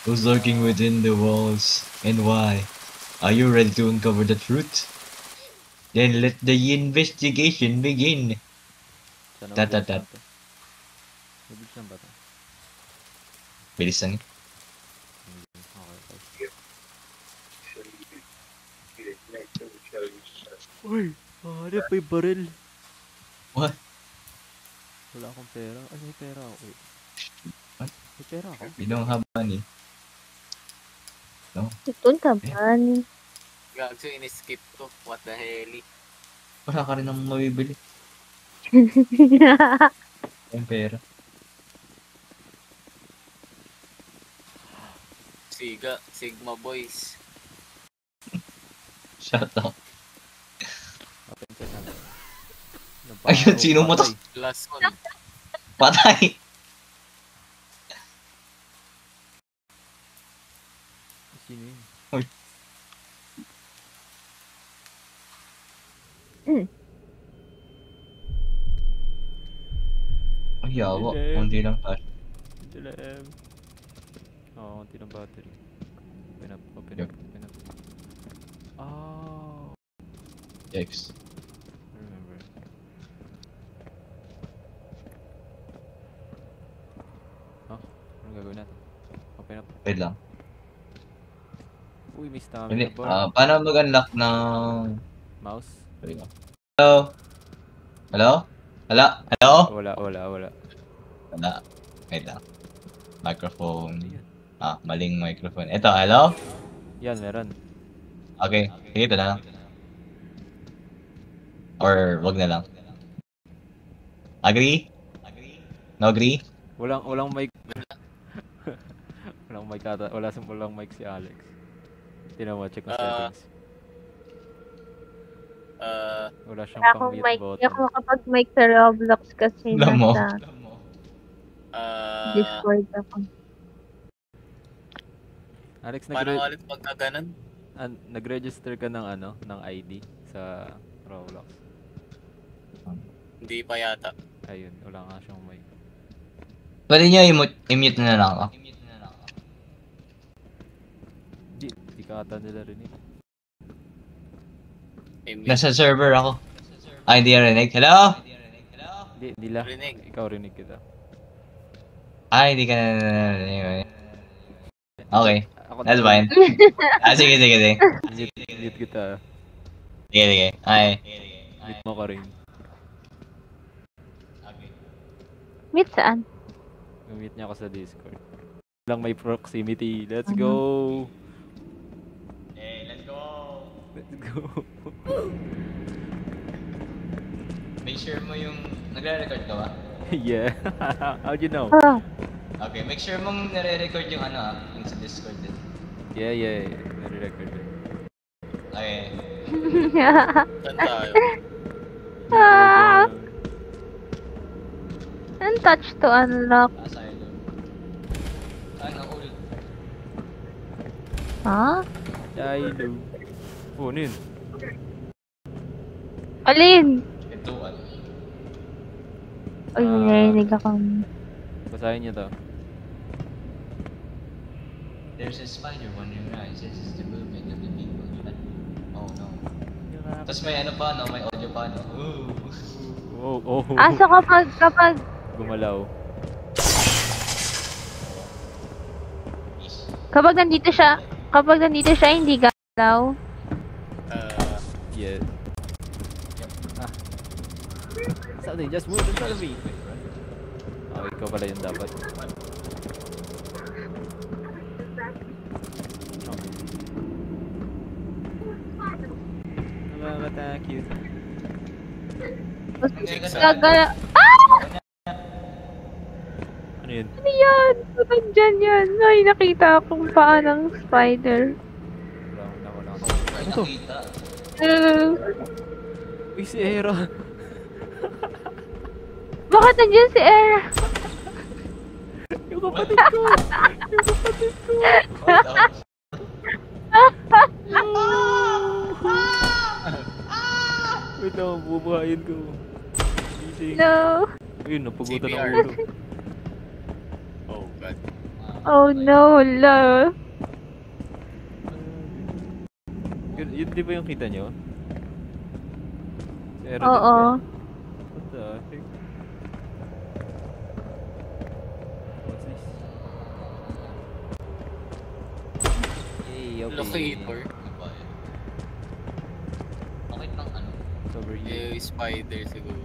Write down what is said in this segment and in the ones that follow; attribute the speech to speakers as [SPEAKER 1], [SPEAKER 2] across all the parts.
[SPEAKER 1] Who's lurking within the walls, and why? Are you ready to uncover the truth? Then let the investigation begin.
[SPEAKER 2] Sana
[SPEAKER 1] Tatatat.
[SPEAKER 2] mabilis lang to. Mabilis lang ba to?
[SPEAKER 1] Bilisan niyo.
[SPEAKER 2] Okay. Uy! Hanip, may baril.
[SPEAKER 1] What?
[SPEAKER 2] Wala akong pera. Ay, may pera ako. Wait.
[SPEAKER 1] What?
[SPEAKER 2] May pera ako.
[SPEAKER 1] We don't have money. No?
[SPEAKER 3] Ipon ka man.
[SPEAKER 4] Gagso, in-skip ko. What the hell?
[SPEAKER 1] Wala ka rin naman mabibili. Yung pera.
[SPEAKER 4] Sigma boys.
[SPEAKER 1] Shut up.
[SPEAKER 2] Atensya na lang.
[SPEAKER 1] Ayun, sino mo to?
[SPEAKER 4] Last one.
[SPEAKER 1] Patay!
[SPEAKER 2] Sino yun?
[SPEAKER 1] Uy. Ay, yawa.
[SPEAKER 2] Dilim.
[SPEAKER 1] Kunti lang tayo.
[SPEAKER 2] Dilim. Oo, konti ng battery. Open up. Oh.
[SPEAKER 1] X.
[SPEAKER 2] Remember. Anong gagawin natin? Open up.
[SPEAKER 1] Wait lang.
[SPEAKER 2] Uy, may stamina
[SPEAKER 1] Hindi.
[SPEAKER 2] bar.
[SPEAKER 1] Paano mag-unlock ng...
[SPEAKER 2] Mouse?
[SPEAKER 1] Wait lang. Hello? Hello? Hello? Hello?
[SPEAKER 2] Wala.
[SPEAKER 1] Wala. Wait lang. Microphone.
[SPEAKER 2] Ayun.
[SPEAKER 1] Maling microphone. Ito, hello?
[SPEAKER 2] Yan, meron.
[SPEAKER 1] Okay. Sige, ito na lang. Or, wag na lang. Agree? No agree?
[SPEAKER 2] Walang mic. Walang mic ata. Walang mic si Alex. Tingnan mo, check mo settings. Wala siyang pang mute
[SPEAKER 3] Hindi
[SPEAKER 2] button.
[SPEAKER 3] ako makapag-mic sa Roblox kasi
[SPEAKER 1] Alam mo.
[SPEAKER 3] nasa Discord ako.
[SPEAKER 2] Alex,
[SPEAKER 4] paano ulit pagka ganun?
[SPEAKER 2] nag-register ka ng ng ID sa Roblox.
[SPEAKER 4] Hindi pa yata.
[SPEAKER 2] Ayun, wala nga siyang mic.
[SPEAKER 1] Pwede nyo i-mute na lang ako.
[SPEAKER 2] Di ka ata nila rinig.
[SPEAKER 1] Nasa server ako. Hindi narinig. Hello?
[SPEAKER 2] Hindi lang.
[SPEAKER 4] Rinig.
[SPEAKER 2] Ikaw rinig kita.
[SPEAKER 1] Hindi ka narinig. Okay.
[SPEAKER 2] Ako
[SPEAKER 1] That's fine. Sige.
[SPEAKER 2] Mute kita.
[SPEAKER 1] Sige. Ay.
[SPEAKER 2] Mute mo ka rin.
[SPEAKER 3] Meet saan?
[SPEAKER 2] Mute niya ako sa Discord. Lang may proximity. Let's go!
[SPEAKER 1] Hey, let's go!
[SPEAKER 2] Let's go!
[SPEAKER 1] Make sure mo yung... Nagre-record ka ba?
[SPEAKER 2] Yeah. How'd you know?
[SPEAKER 1] Okay, make sure mong nare-record yung yung sa Discord din.
[SPEAKER 2] Yeah. Nare-record din.
[SPEAKER 1] Okay.
[SPEAKER 4] Saan tayo?
[SPEAKER 3] And touch to unlock.
[SPEAKER 1] Asylum. Nahuli.
[SPEAKER 3] Ha?
[SPEAKER 2] Dilo. Oh, ano yun?
[SPEAKER 3] Alin?
[SPEAKER 1] Pintuan.
[SPEAKER 3] Ay, narinig ako.
[SPEAKER 2] Basahin niyo to.
[SPEAKER 1] There's a spider wandering around. This is the movement of the people. Oh no. Tapos may may audio pa, no?
[SPEAKER 2] Oh.
[SPEAKER 3] So kapag
[SPEAKER 2] Gumalaw.
[SPEAKER 3] kapag nandito siya, hindi galaw.
[SPEAKER 2] Yeah. Something just moved in front of me. Oh, ikaw pala yung dapat. Nakaka-cute.
[SPEAKER 3] Gagala.
[SPEAKER 2] Ano yun?
[SPEAKER 3] Ano yan? Bakit dyan yan? Ay, nakita akong paa ng spider.
[SPEAKER 2] Wala.
[SPEAKER 1] Ay, nakita.
[SPEAKER 2] Uy, si Era.
[SPEAKER 3] Bakit nandiyan si Era?
[SPEAKER 2] Yung kapatid ko! Wait lang, bubuhayin ko. Gising.
[SPEAKER 3] No.
[SPEAKER 2] Ayun, napugutan ng
[SPEAKER 4] CPR.
[SPEAKER 2] ulo.
[SPEAKER 4] Oh god.
[SPEAKER 3] Oh no, hala.
[SPEAKER 2] Yun di ba yung kita nyo? Si Aerodin
[SPEAKER 3] Oo.
[SPEAKER 2] ba? What the heck? What's this? Yay, okay.
[SPEAKER 4] Locator.
[SPEAKER 1] Ano ba yun? Bakit ng ano?
[SPEAKER 2] It's over here.
[SPEAKER 4] Spider siguro.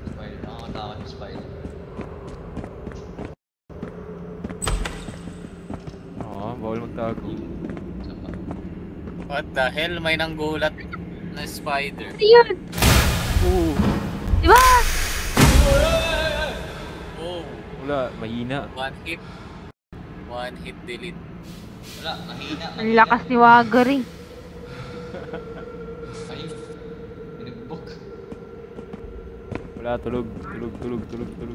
[SPEAKER 1] Spider. Nakakatakot yung spider.
[SPEAKER 2] Oo, bawal magtago.
[SPEAKER 1] Isa pa.
[SPEAKER 4] What the hell? May nanggulat na spider.
[SPEAKER 3] Ano yun?
[SPEAKER 2] Oo!
[SPEAKER 3] Diba?
[SPEAKER 4] Oh,
[SPEAKER 2] Wala, mahina.
[SPEAKER 4] one hit. One hit delete.
[SPEAKER 1] Wala, mahina.
[SPEAKER 3] Ang lakas ni Wagari.
[SPEAKER 1] Ayun. Binugbok.
[SPEAKER 2] Wala, tulog.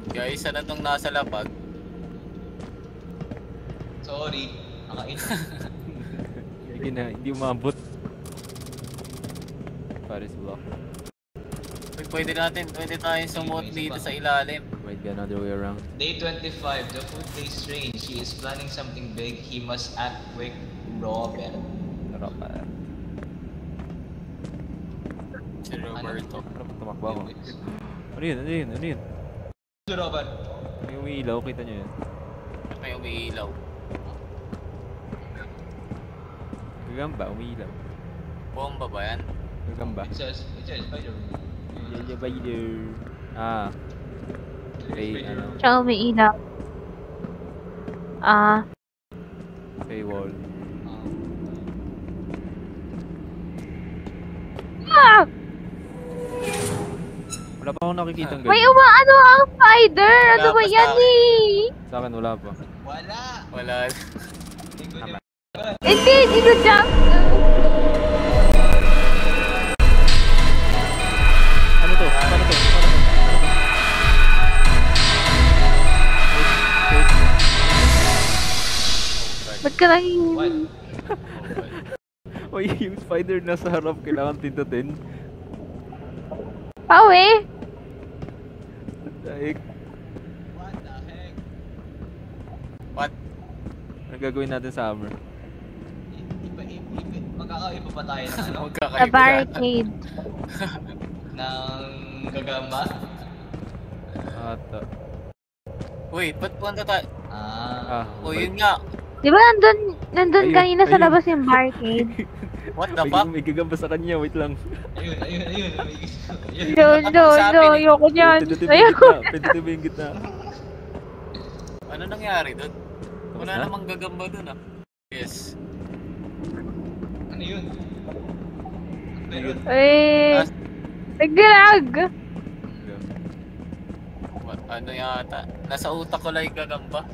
[SPEAKER 4] Guys, ano tong nasa lapag?
[SPEAKER 1] Sorry. Nakain.
[SPEAKER 2] Hindi na, hindi umabot. Paris block.
[SPEAKER 4] Uy, pwede tayong sumuot dito sa ilalim.
[SPEAKER 2] Might be another way around.
[SPEAKER 1] Day 25, the food tastes strange. He is planning something big. He must act quick. Robert.
[SPEAKER 2] Robert.
[SPEAKER 4] Si Roberto.
[SPEAKER 2] Ano pag tumakbo ako? Ano yun?
[SPEAKER 1] Si Robert.
[SPEAKER 2] May umiilaw, kita nyo yun.
[SPEAKER 4] May umiilaw.
[SPEAKER 2] Gagamba, umiilaw.
[SPEAKER 4] Bomba ba yan?
[SPEAKER 2] Gagamba.
[SPEAKER 1] It says spider.
[SPEAKER 2] Yaya Spider. Ah. Pay, ano?
[SPEAKER 3] Siya umiilaw.
[SPEAKER 2] Paywall.
[SPEAKER 3] Ah!
[SPEAKER 2] Wala pa akong nakikita
[SPEAKER 3] May umaano ang spider! Ano
[SPEAKER 4] Wala
[SPEAKER 3] ba
[SPEAKER 4] pa
[SPEAKER 3] yan
[SPEAKER 4] sa akin.
[SPEAKER 3] eh?
[SPEAKER 2] Sa akin wala pa.
[SPEAKER 1] Wala.
[SPEAKER 4] Wala.
[SPEAKER 2] Tama.
[SPEAKER 3] Hindi ko jump.
[SPEAKER 2] Ano to? Paano to?
[SPEAKER 3] Ba't ka naging...
[SPEAKER 1] What?
[SPEAKER 2] Oy, yung spider nasa harap, kailangan tindutin.
[SPEAKER 3] Pawe?
[SPEAKER 2] Dahil,
[SPEAKER 1] What the heck?
[SPEAKER 4] What?
[SPEAKER 2] ano gagawin natin sa hammer?
[SPEAKER 1] Magkakaiba pa tayo ng ano?
[SPEAKER 3] The barricade.
[SPEAKER 1] ng gagamba?
[SPEAKER 2] Ata.
[SPEAKER 4] Wait, ba't punta tayo?
[SPEAKER 2] Ah,
[SPEAKER 4] O yun nga.
[SPEAKER 3] Di ba nandun
[SPEAKER 2] Ayun,
[SPEAKER 3] kanina sa
[SPEAKER 2] ayun.
[SPEAKER 3] labas yung barricade?
[SPEAKER 4] What the
[SPEAKER 2] may,
[SPEAKER 4] fuck?
[SPEAKER 2] may gagamba sa kanya, wait lang.
[SPEAKER 1] Ayun.
[SPEAKER 3] No, ayoko niyan.
[SPEAKER 2] Pindutin mo yung
[SPEAKER 3] Ayoko.
[SPEAKER 2] gitna, pindutin mo yung gitna.
[SPEAKER 4] Ano nangyari doon?
[SPEAKER 2] Tapos
[SPEAKER 4] Wala
[SPEAKER 2] na?
[SPEAKER 4] namang gagamba doon ah. Yes.
[SPEAKER 1] Ano yun?
[SPEAKER 2] Ayun.
[SPEAKER 3] Eh, nagdrag.
[SPEAKER 4] Ano yata? Nasa utak ko lang yung gagamba.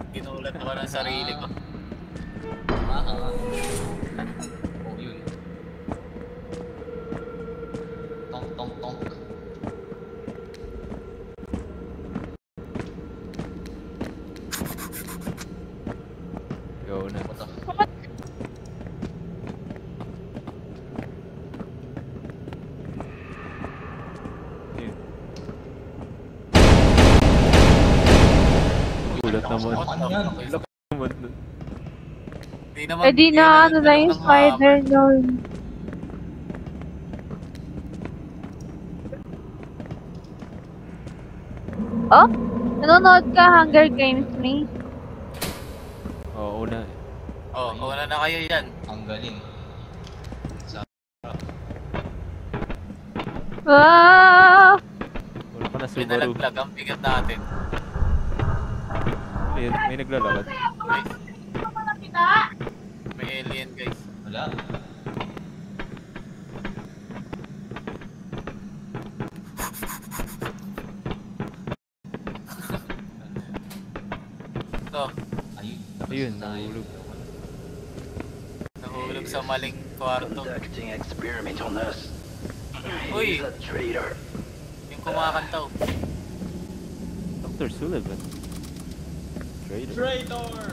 [SPEAKER 4] Ginulat ko ng sarili ko.
[SPEAKER 1] Oh, yun. Tonk.
[SPEAKER 2] Go na.
[SPEAKER 1] What the
[SPEAKER 2] Ayun. Gulat naman.
[SPEAKER 1] Ano yan?
[SPEAKER 2] Gulat naman nun.
[SPEAKER 4] Di naman.
[SPEAKER 3] Eh di na ano na yung spider nun. Oh? Nanonood ka Hunger Games, me?
[SPEAKER 2] Oo, una.
[SPEAKER 4] Oh, una na kayo yan.
[SPEAKER 1] Ang galing.
[SPEAKER 3] Ah!
[SPEAKER 2] Wala ka na
[SPEAKER 4] May
[SPEAKER 2] Subaru.
[SPEAKER 4] nalaglag ang bigat natin.
[SPEAKER 2] Ayun, may naglalakad.
[SPEAKER 4] May alien guys.
[SPEAKER 1] Wala.
[SPEAKER 4] Ito,
[SPEAKER 1] Ayun.
[SPEAKER 2] Ayun, nahulog.
[SPEAKER 4] nahulog sa maling kwarto.
[SPEAKER 5] Conducting experiment on us.
[SPEAKER 4] Uy!
[SPEAKER 5] He's a traitor.
[SPEAKER 4] Yung kumakantaw.
[SPEAKER 2] Dr. Sullivan. Traitor.
[SPEAKER 1] Traitor!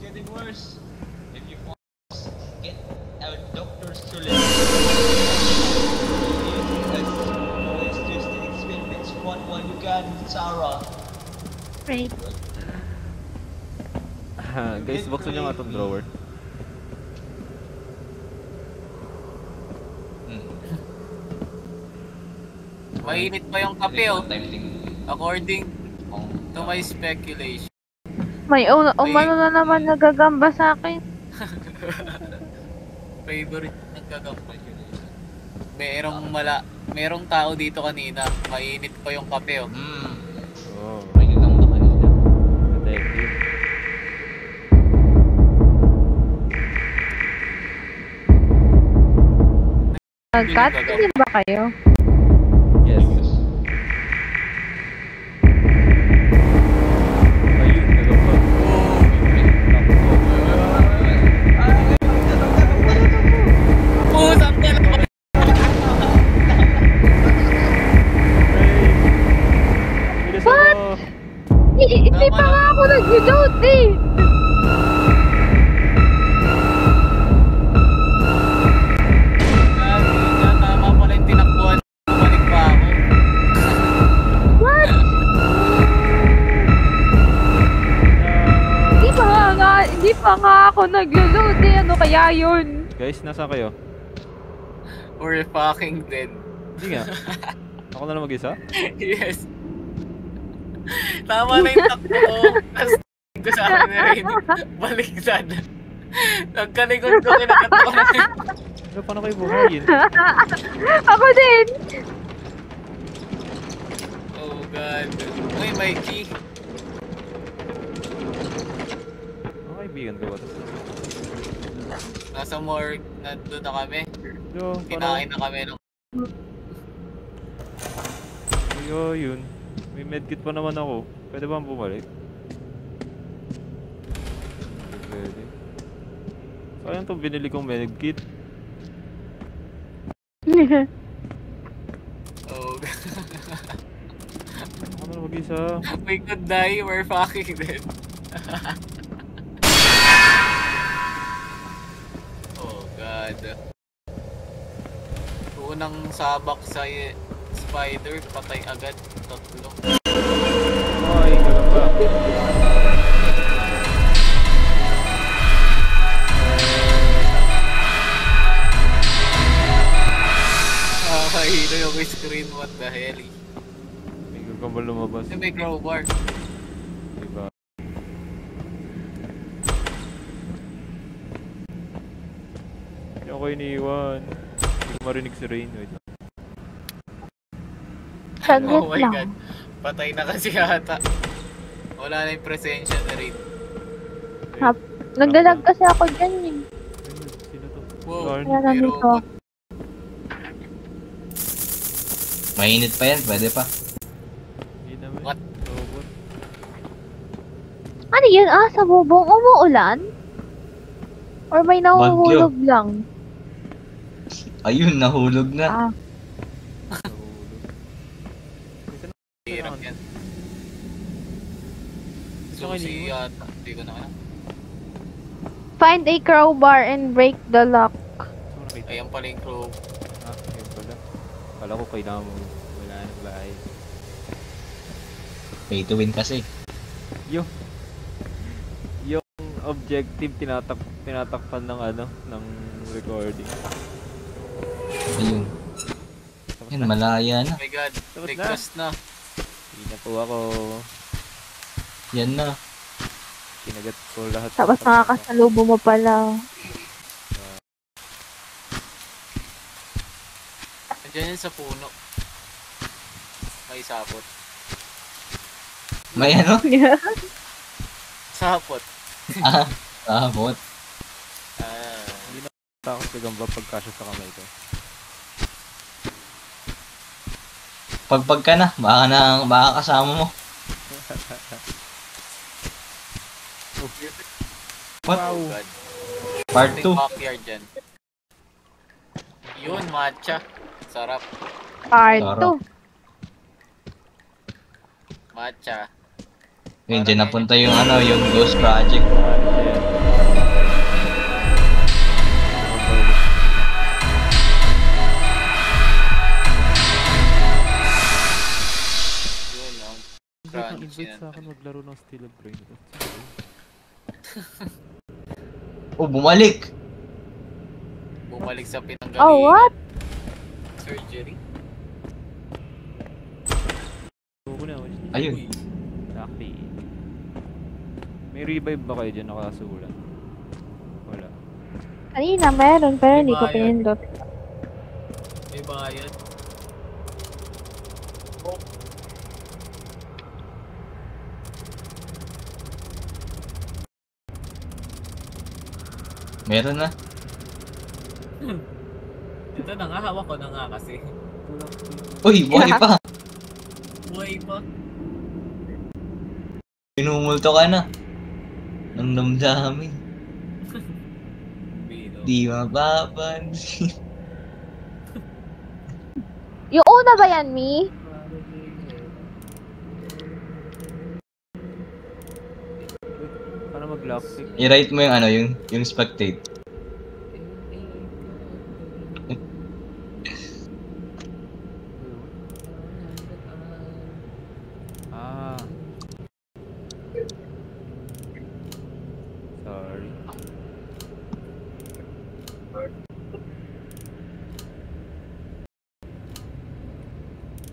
[SPEAKER 1] Getting worse. If you want get out Dr. Sullivan. Let's do the experiment. Squad 1, you can, Sarah.
[SPEAKER 3] Right.
[SPEAKER 2] Guys, buksan nyo nga itong drawer.
[SPEAKER 4] Mainit pa yung kape oh. According to my speculation.
[SPEAKER 3] May umano na naman nagagamba sa akin.
[SPEAKER 4] Favorite nagkagamba. Merong tao dito kanina. Mainit pa yung kape oh.
[SPEAKER 2] Oh,
[SPEAKER 1] Mainit ang mga kanina.
[SPEAKER 2] detective.
[SPEAKER 3] Nagkatingin ba kayo?
[SPEAKER 2] Yes. Ayun, nagapa.
[SPEAKER 4] Pusang ka naman!
[SPEAKER 2] Bilis
[SPEAKER 3] What?
[SPEAKER 2] ako.
[SPEAKER 3] Hindi pa nga ako nag-load eh.
[SPEAKER 4] Tama pala yung tinakbuhan. Bumalik pa ako.
[SPEAKER 3] What? Hindi pa nga ako nag-load eh. Ano kaya yun?
[SPEAKER 2] Guys, nasaan kayo?
[SPEAKER 4] We're fucking dead.
[SPEAKER 2] Hindi nga. Ako na lang mag-isa?
[SPEAKER 4] Yes. Tama na yung takbo ko. Tapos ko sa akin na rin. Baliktad. Nagkalikod ko kinakatawa.
[SPEAKER 2] Ano, paano kayo buhayin?
[SPEAKER 3] Ako din.
[SPEAKER 4] Oh god. Uy, Mikey.
[SPEAKER 2] Ang kaibigan ko ba ito?
[SPEAKER 4] Nasa morgue. Nandun na kami.
[SPEAKER 2] Yo,
[SPEAKER 4] Kinain na kami nung...
[SPEAKER 2] Yo, yun. May medkit pa naman ako. Pwede ba bumalik? Pwede. Sayang itong binili kong medkit.
[SPEAKER 4] Oh god.
[SPEAKER 2] Ako na lang mag-isa.
[SPEAKER 4] We could die. We're fucking dead. Oh god. Unang sabak sa spider, patay agad. Tatlo.
[SPEAKER 2] Ay, ganun ba?
[SPEAKER 4] Nakakahilo yung screen. What the hell?
[SPEAKER 2] May gagambal lumabas.
[SPEAKER 4] May crowbar.
[SPEAKER 2] Diba? Hindi ako iniiwan. Hindi ko marinig si Rain. Wait lang.
[SPEAKER 3] Saglit
[SPEAKER 4] Oh my
[SPEAKER 3] lang.
[SPEAKER 4] god. Patay na kasi yata. Wala na yung presensya na rin.
[SPEAKER 3] Nagdalag kasi ako dyan eh.
[SPEAKER 2] Ayun, sino to?
[SPEAKER 4] Wow.
[SPEAKER 2] Lord.
[SPEAKER 3] Kaya nandito.
[SPEAKER 1] Mainit pa yan, pwede pa.
[SPEAKER 2] Hindi naman.
[SPEAKER 4] What?
[SPEAKER 2] Robot.
[SPEAKER 3] Ano yun? Ah, sa bubong umuulan? Or may nahuhulog lang?
[SPEAKER 1] Ayun, nahulog na.
[SPEAKER 3] Ah,
[SPEAKER 2] Nahulog.
[SPEAKER 4] Hirap yan. Susi yata. Hindi ko na kaya.
[SPEAKER 3] find a crowbar and break the lock.
[SPEAKER 2] Saan mo nakita?
[SPEAKER 4] Ayan pala yung crow.
[SPEAKER 2] Ah, yun pala. Kala ko kailangan mo. Wala na bahay.
[SPEAKER 1] Pay to win kasi.
[SPEAKER 2] Yung objective tinatakpan ng ng recording.
[SPEAKER 1] Ayun.
[SPEAKER 2] Tapos
[SPEAKER 1] Yan,
[SPEAKER 2] na.
[SPEAKER 1] malaya na.
[SPEAKER 4] Oh my god.
[SPEAKER 2] Tapos na.
[SPEAKER 4] Ligtas na.
[SPEAKER 2] Hindi na po ako.
[SPEAKER 1] Yan na.
[SPEAKER 2] Kinagat ko lahat.
[SPEAKER 3] Tapos nakakasalubo mo pala.
[SPEAKER 4] Nandiyan yun sa puno. May sapot.
[SPEAKER 1] May ano?
[SPEAKER 4] Sapot.
[SPEAKER 1] Bot.
[SPEAKER 4] Ah.
[SPEAKER 2] Takot ka gamba pagkasya sa kamay ko.
[SPEAKER 1] Pagpag ka na, baka kasama mo. What?
[SPEAKER 4] Oh god.
[SPEAKER 1] Part
[SPEAKER 4] Ating
[SPEAKER 1] 2.
[SPEAKER 4] backyard dyan. Yun, matcha. Sarap.
[SPEAKER 3] Part
[SPEAKER 1] Sarap.
[SPEAKER 3] 2.
[SPEAKER 4] Matcha.
[SPEAKER 1] Yun, dyan napunta yung yung Ghost Project.
[SPEAKER 4] Yun, no? Crunch.
[SPEAKER 2] nag-invite sa akin maglaro ng Steel of Brain.
[SPEAKER 1] Oh, bumalik!
[SPEAKER 4] Bumalik sa pinanggalingan.
[SPEAKER 3] Oh, what?
[SPEAKER 4] Surgery.
[SPEAKER 2] Huwag na, watch this.
[SPEAKER 1] Ayun.
[SPEAKER 4] Uy,
[SPEAKER 2] Exactly. May revive ba kayo dyan nakasulat? Wala.
[SPEAKER 3] Kanina meron, pero hindi ko
[SPEAKER 4] Bayad.
[SPEAKER 3] pinindot.
[SPEAKER 4] may bayad.
[SPEAKER 1] Meron na.
[SPEAKER 4] Ito na nga, hawak ko na nga kasi.
[SPEAKER 1] Uy, buhay pa!
[SPEAKER 4] Buhay pa.
[SPEAKER 1] Pinumulto ka na. Nang damdamin.
[SPEAKER 4] Bino.
[SPEAKER 1] Di mapapansin.
[SPEAKER 3] Yung una ba yan, Mi?
[SPEAKER 2] Paano mag-lockpick?
[SPEAKER 1] I-write mo yung ano, yung spectate.
[SPEAKER 2] Ah. Sorry.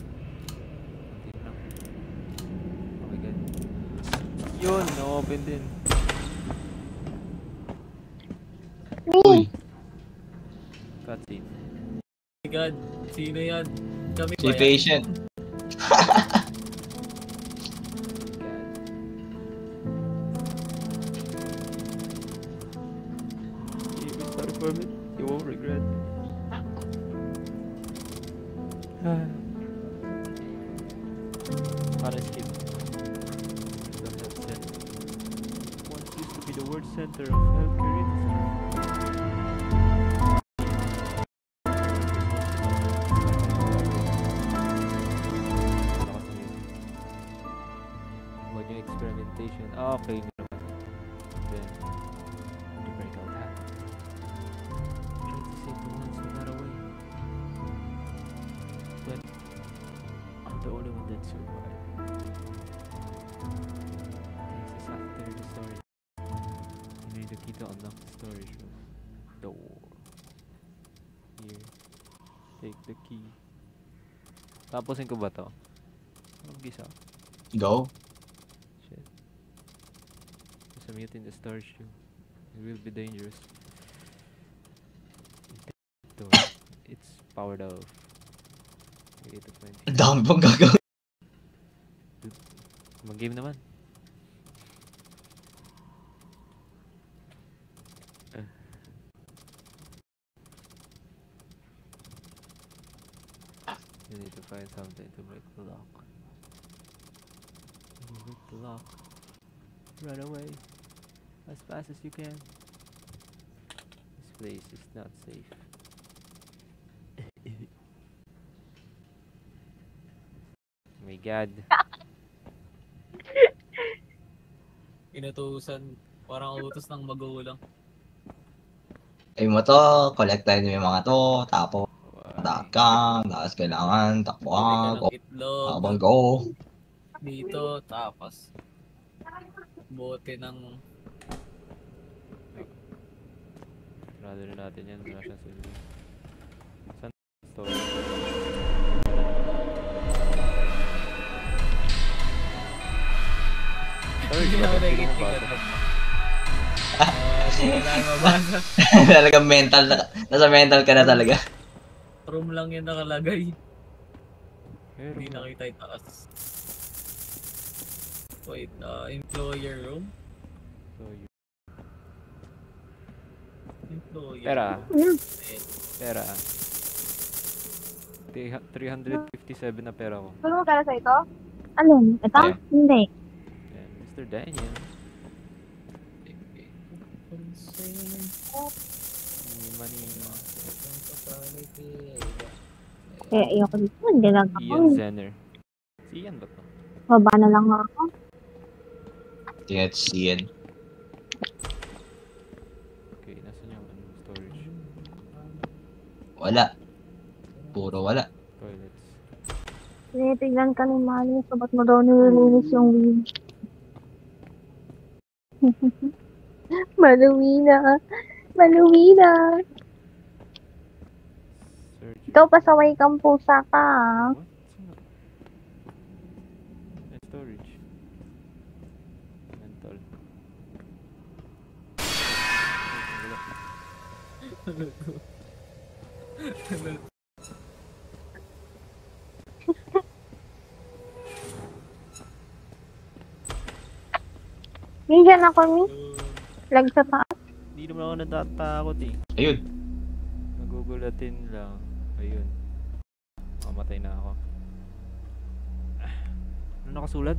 [SPEAKER 2] Konti lang. Oh my god. Yun, na-open din.
[SPEAKER 1] Uy,
[SPEAKER 2] Cutscene.
[SPEAKER 4] My God, sino yan? Kami
[SPEAKER 1] si
[SPEAKER 4] ba yan?
[SPEAKER 1] patient.
[SPEAKER 2] If you start from it, you won't regret. Para skip. The health center. Once used to be the world center of healthcare industry. What yung experimentation? Ah, okay nga naman. Then, you break out half. Try to save the ones who got away. But, I'm the only one that survived. This is after the story. You need the key to unlock the storage room. Door. Here. Take the key. Tapusin ko ba to? Anong gisa?
[SPEAKER 1] Go.
[SPEAKER 2] Shit. There's a mute in the storage room. It will be dangerous. Door. It's powered off. We need to find
[SPEAKER 1] Ang dami pang gagawin.
[SPEAKER 2] Mag-game naman. You need to find something to break the lock. When you break the lock, run away as fast as you can. This place is not safe. My God.
[SPEAKER 4] Inutusan, parang utos ng magulang.
[SPEAKER 1] Ay mo to, collectahin mo yung mga to, tapos
[SPEAKER 2] Why?
[SPEAKER 1] dakang, tapos kailangan, takbo
[SPEAKER 4] Bili ka
[SPEAKER 1] ka,
[SPEAKER 4] ng itlog
[SPEAKER 1] habang go.
[SPEAKER 4] dito, tapos bote ng
[SPEAKER 2] Rather natin yan, wala siyang silbi. Saan store? Sorry,
[SPEAKER 4] Hindi
[SPEAKER 2] bakit
[SPEAKER 4] ako
[SPEAKER 2] di ko
[SPEAKER 4] nakikinig
[SPEAKER 2] mabasa?
[SPEAKER 4] wala na mabasa.
[SPEAKER 1] Talaga mental, nasa mental ka na talaga.
[SPEAKER 4] Room lang yan nakalagay.
[SPEAKER 2] Meron
[SPEAKER 4] Hindi
[SPEAKER 2] ba?
[SPEAKER 4] nakita yung taas. Wait, employer room?
[SPEAKER 2] So, you...
[SPEAKER 4] Employer
[SPEAKER 2] Pera.
[SPEAKER 4] room.
[SPEAKER 2] Pera. 357 na pera ko.
[SPEAKER 3] Gusto mo kala sa ito? Alin? Ito?
[SPEAKER 1] Yeah.
[SPEAKER 3] Hindi.
[SPEAKER 2] Yan, Mr. Daniel. Money.
[SPEAKER 3] Kaya ayoko dito. Hindi lang ako.
[SPEAKER 2] Ian Zenner. Si Ian ba to?
[SPEAKER 3] Baba na lang ako.
[SPEAKER 1] Let's see it.
[SPEAKER 2] Okay, nasan yung ano, storage?
[SPEAKER 1] Wala. Puro wala.
[SPEAKER 2] Toilets.
[SPEAKER 3] Tinitignan ka ni Manny, so ba't mo daw nililinis yung wheel? Maluwina. Maluwina.
[SPEAKER 2] Search.
[SPEAKER 3] Ikaw pasaway kang pusa ka. Ah.
[SPEAKER 2] What? Storage. Mental.
[SPEAKER 3] Nandiyan ako ni. Lag sa taas.
[SPEAKER 2] Hindi naman ako natatakot eh.
[SPEAKER 1] Ayun.
[SPEAKER 2] Nagugulatin lang. Ayun. Mamatay na ako. Ano nakasulat?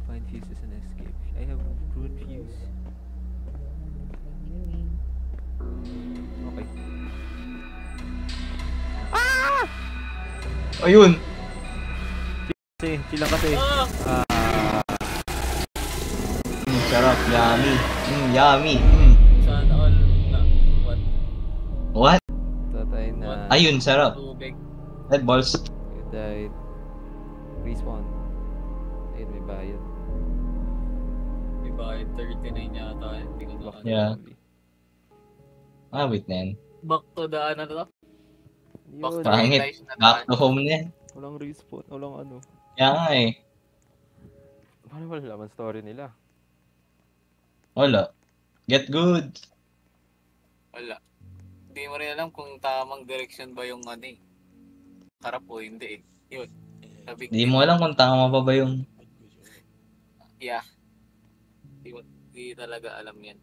[SPEAKER 2] Find fuses and escape. I have ruined fuse. Okay.
[SPEAKER 1] Ayun.
[SPEAKER 2] Kasi, chill lang kasi.
[SPEAKER 1] Sarap. Yummy. Yummy.
[SPEAKER 4] Sana all na. What?
[SPEAKER 1] What?
[SPEAKER 2] Tatay na.
[SPEAKER 1] Ayun, sarap.
[SPEAKER 4] Tubig.
[SPEAKER 1] Red balls.
[SPEAKER 2] You died. Respawn. Ayun, may bayad.
[SPEAKER 4] Diba, 39 yata. Hindi ko na.
[SPEAKER 1] Yeah. Wait na yan.
[SPEAKER 4] Back to the ano to? Back
[SPEAKER 2] Yun.
[SPEAKER 4] to real
[SPEAKER 1] Pangit.
[SPEAKER 4] life na
[SPEAKER 1] Back to
[SPEAKER 4] daan.
[SPEAKER 1] home na yan.
[SPEAKER 2] Walang respawn. Walang ano.
[SPEAKER 1] Kaya nga eh.
[SPEAKER 2] Paano wala laman story nila?
[SPEAKER 1] Wala. Get good.
[SPEAKER 4] Wala. Hindi mo rin alam kung tamang direction ba yung ano eh. Harap o hindi eh. Yun. Sabi
[SPEAKER 1] Di mo alam kung tama pa ba yung...
[SPEAKER 4] Yeah. Di talaga alam yan.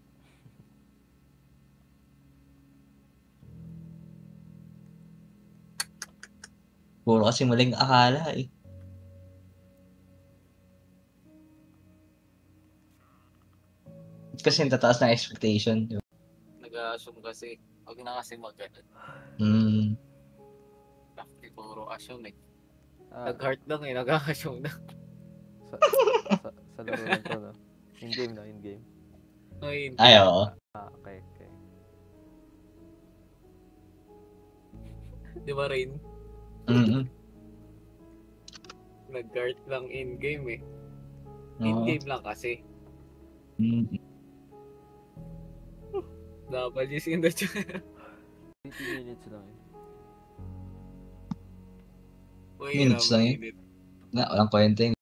[SPEAKER 1] Puro kasi maling akala eh. Kasi tataas ng expectation.
[SPEAKER 4] Nag-assume kasi. Huwag na kasi mag-ganun. Bakit puro assume eh. Nag-heart lang eh. Nag-assume na.
[SPEAKER 2] Sa laro lang to, no? In-game na, in-game.
[SPEAKER 4] Ay,
[SPEAKER 1] Ay, oo.
[SPEAKER 2] Okay.
[SPEAKER 4] di ba rin? Nag-heart lang in-game eh. In-game lang kasi. W's in the chat.
[SPEAKER 2] 20 minutes lang eh.
[SPEAKER 1] Minutes lang eh. Na, walang kwenta yun.